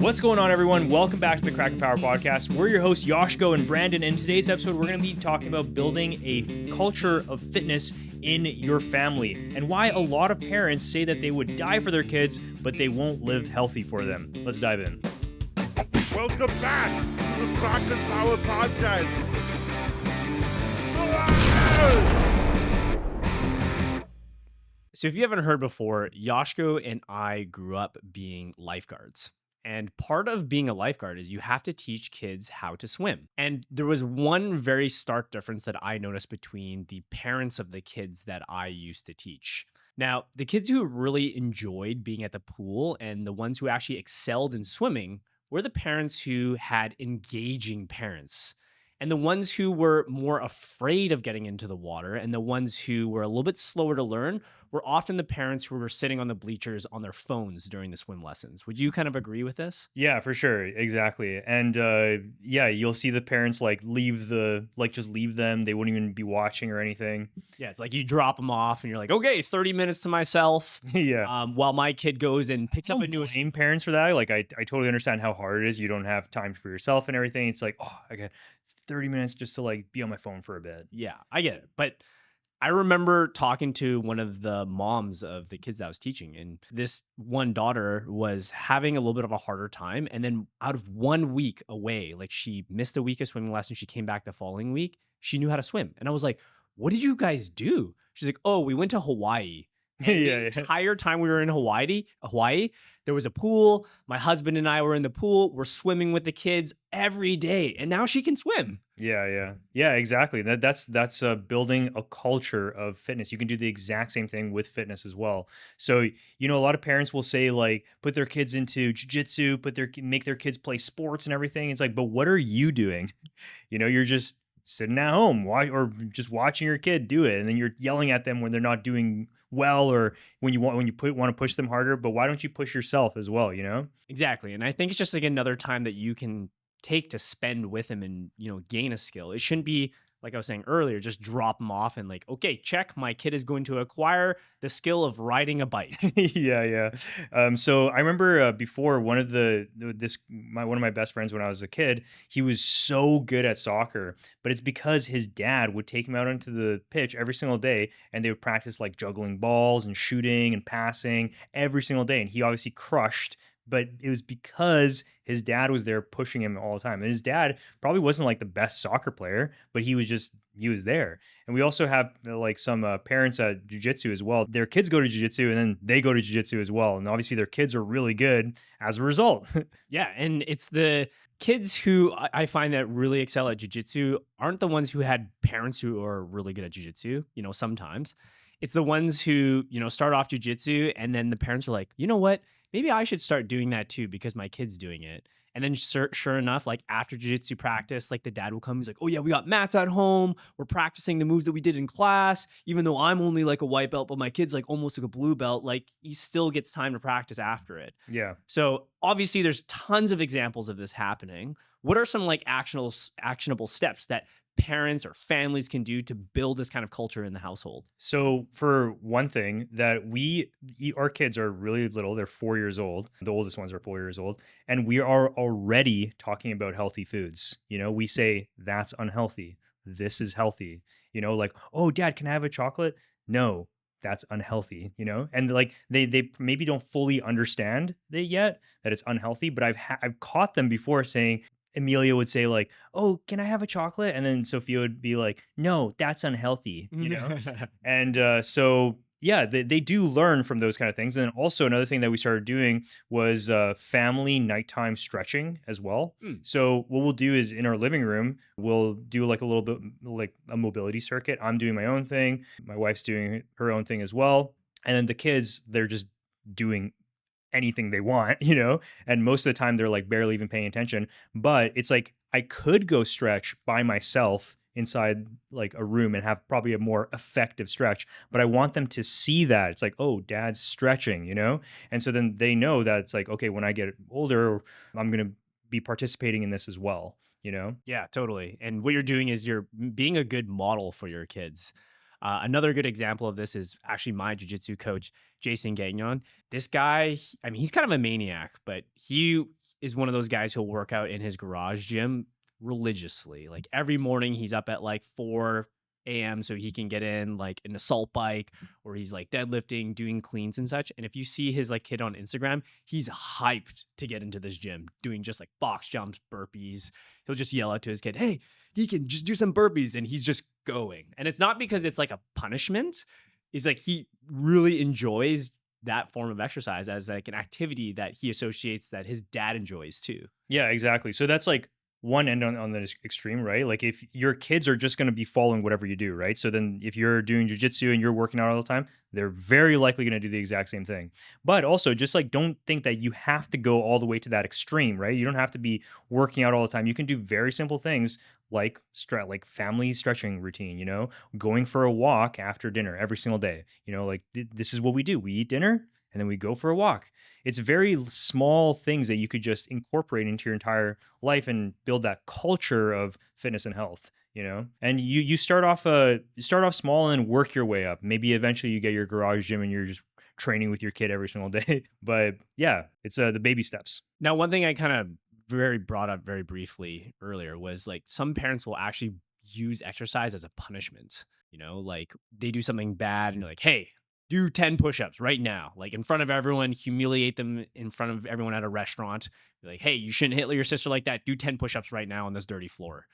What's going on, everyone? Welcome back to the Kraken Power Podcast. We're your hosts, Josko and Brandon. In today's episode, we're going to be talking about building a culture of fitness in your family and why a lot of parents say that they would die for their kids, but they won't live healthy for them. Let's dive in. Welcome back to the Kraken Power Podcast. So if you haven't heard before, Josko and I grew up being lifeguards. And part of being a lifeguard is you have to teach kids how to swim. And there was one very stark difference that I noticed between the parents of the kids that I used to teach. Now, the kids who really enjoyed being at the pool and the ones who actually excelled in swimming were the parents who had engaging parents. And the ones who were more afraid of getting into the water and the ones who were a little bit slower to learn were often the parents who were sitting on the bleachers on their phones during the swim lessons. Would you kind of agree with this? Yeah, for sure. Exactly. And you'll see the parents just leave them. They wouldn't even be watching or anything. Yeah, it's like you drop them off and you're like, okay, 30 minutes to myself. Yeah. While my kid goes and picks up a new... blame parents for that. I totally understand how hard it is. You don't have time for yourself and everything. It's like, oh, I got 30 minutes just to be on my phone for a bit. Yeah, I get it. But I remember talking to one of the moms of the kids that I was teaching, and this one daughter was having a little bit of a harder time. And then out of 1 week away, she missed a week of swimming lesson. She came back the following week. She knew how to swim. And I was like, what did you guys do? She's like, oh, we went to Hawaii. The entire time we were in Hawaii, there was a pool. My husband and I were in the pool. We're swimming with the kids every day. And now she can swim. Yeah, exactly. That's building a culture of fitness. You can do the exact same thing with fitness as well. So, a lot of parents will say put their kids into jujitsu, make their kids play sports and everything. It's but what are you doing? You're just sitting at home or just watching your kid do it, and then you're yelling at them when they're not doing well or when you want to push them harder. But why don't you push yourself as well? Exactly. And I think it's just another time that you can take to spend with them and gain a skill. It shouldn't be, like I was saying earlier, just drop them off and okay, check, my kid is going to acquire the skill of riding a bike. Yeah. So I remember before one of my best friends when I was a kid, he was so good at soccer, but it's because his dad would take him out onto the pitch every single day, and they would practice juggling balls and shooting and passing every single day, and he obviously crushed. But it was because his dad was there pushing him all the time. And his dad probably wasn't the best soccer player, but he was there. And we also have some parents at jujitsu as well. Their kids go to jujitsu and then they go to jujitsu as well. And obviously their kids are really good as a result. Yeah. And it's the kids who I find that really excel at jujitsu aren't the ones who had parents who are really good at jujitsu, sometimes. It's the ones who, start off jujitsu and then the parents are like, you know what? Maybe I should start doing that too because my kid's doing it. And then sure enough, after jiu-jitsu practice, the dad will come. He's like, oh yeah, we got mats at home. We're practicing the moves that we did in class. Even though I'm only a white belt, but my kid's almost a blue belt, he still gets time to practice after it. Yeah. So obviously there's tons of examples of this happening. What are some actionable steps that parents or families can do to build this kind of culture in the household? So for one thing, that our kids are really little. They're 4 years old. The oldest ones are 4 years old. And we are already talking about healthy foods. We say that's unhealthy. This is healthy. Oh, Dad, can I have a chocolate? No, that's unhealthy, and they maybe don't fully understand it yet that it's unhealthy, but I've caught them before saying, Amelia would say oh, can I have a chocolate? And then Sophia would be like, no, that's unhealthy, And so, yeah, they do learn from those kind of things. And then also another thing that we started doing was family nighttime stretching as well. So what we'll do is in our living room, we'll do a little bit a mobility circuit. I'm doing my own thing. My wife's doing her own thing as well. And then the kids, they're just doing anything they want, and most of the time they're barely even paying attention. But it's I could go stretch by myself inside a room and have probably a more effective stretch, but I want them to see that it's oh, Dad's stretching, and so then they know that it's okay, when I get older, I'm going to be participating in this as well. Yeah, totally. And what you're doing is you're being a good model for your kids. Another good example of this is actually my jiu-jitsu coach, Jason Gagnon. This guy, he's kind of a maniac, but is one of those guys who'll work out in his garage gym religiously. Like every morning he's up at like 4 a.m. so he can get in like an assault bike, or he's like deadlifting, doing cleans and such. And if you see his like kid on Instagram, he's hyped to get into this gym, doing just like box jumps, burpees. He'll just yell out to his kid, "Hey, Deacon, just do some burpees." And he's just going. And it's not because it's like a punishment. It's like he really enjoys that form of exercise as like an activity that he associates that his dad enjoys too. Yeah, exactly. So that's like one end on the extreme, right? Like if your kids are just going to be following whatever you do, right? So then if you're doing jujitsu and you're working out all the time, they're very likely going to do the exact same thing. But also just like don't think that you have to go all the way to that extreme, right? You don't have to be working out all the time. You can do very simple things like like family stretching routine, going for a walk after dinner every single day. Like this is what we do. We eat dinner and then we go for a walk. It's very small things that you could just incorporate into your entire life and build that culture of fitness and health. And you start off small and work your way up. Maybe eventually you get your garage gym and you're just training with your kid every single day. But yeah, it's the baby steps. Now, one thing I kind of very brought up very briefly earlier was like some parents will actually use exercise as a punishment. Like they do something bad and you're like, "Hey, do 10 push-ups right now," like in front of everyone, humiliate them in front of everyone at a restaurant. You're like, "Hey, you shouldn't hit your sister like that. Do 10 push-ups right now on this dirty floor."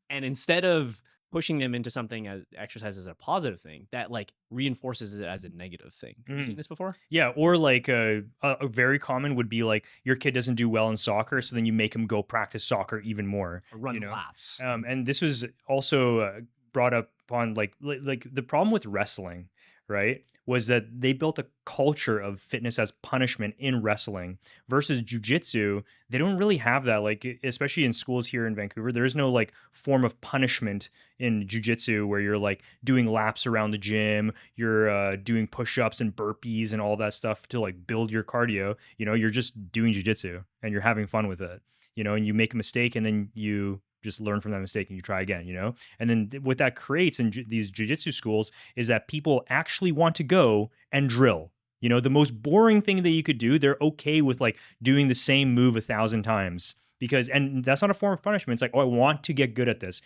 And instead of pushing them into something as exercise as a positive thing, that like reinforces it as a negative thing. Have you seen this before? Yeah, or like a very common would be like your kid doesn't do well in soccer, so then you make him go practice soccer even more. Or run laps. And this was also brought up on like the problem with wrestling, right? Was that they built a culture of fitness as punishment in wrestling versus jujitsu. They don't really have that. Like, especially in schools here in Vancouver, there is no like form of punishment in jujitsu where you're like doing laps around the gym, you're doing push-ups and burpees and all that stuff to like build your cardio. You're just doing jujitsu and you're having fun with it. And you make a mistake and then you just learn from that mistake and you try again, And then what that creates in these jujitsu schools is that people actually want to go and drill. The most boring thing that you could do, they're okay with like doing the same move 1,000 times and that's not a form of punishment. It's like, "Oh, I want to get good at this,"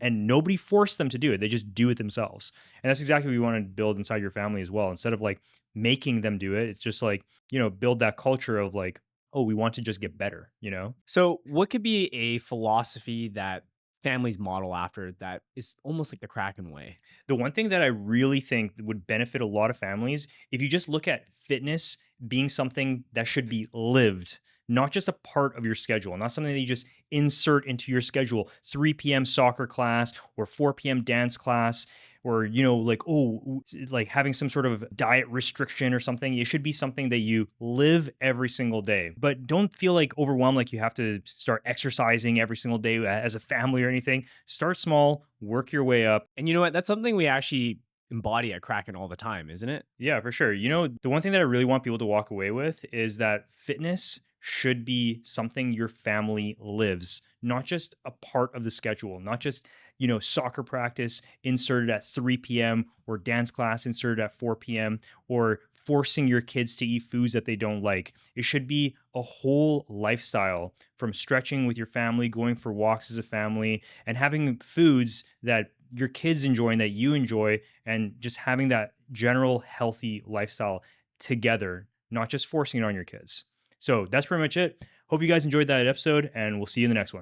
and nobody forced them to do it. They just do it themselves. And that's exactly what you want to build inside your family as well. Instead of like making them do it, it's just like, build that culture of like, "Oh, we want to just get better," So, what could be a philosophy that families model after that is almost like the Kraken way? The one thing that I really think would benefit a lot of families, if you just look at fitness being something that should be lived, not just a part of your schedule, not something that you just insert into your schedule, 3 p.m. soccer class or 4 p.m. dance class, or like, oh, like having some sort of diet restriction or something. It should be something that you live every single day. But don't feel like overwhelmed, like you have to start exercising every single day as a family or anything. Start small, work your way up. And you know what? That's something we actually embody at Kraken all the time, isn't it? Yeah, for sure. The one thing that I really want people to walk away with is that fitness should be something your family lives, not just a part of the schedule, not just, soccer practice inserted at 3 p.m. or dance class inserted at 4 p.m. or forcing your kids to eat foods that they don't like. It should be a whole lifestyle, from stretching with your family, going for walks as a family, and having foods that your kids enjoy and that you enjoy, and just having that general healthy lifestyle together, not just forcing it on your kids. So that's pretty much it. Hope you guys enjoyed that episode, and we'll see you in the next one.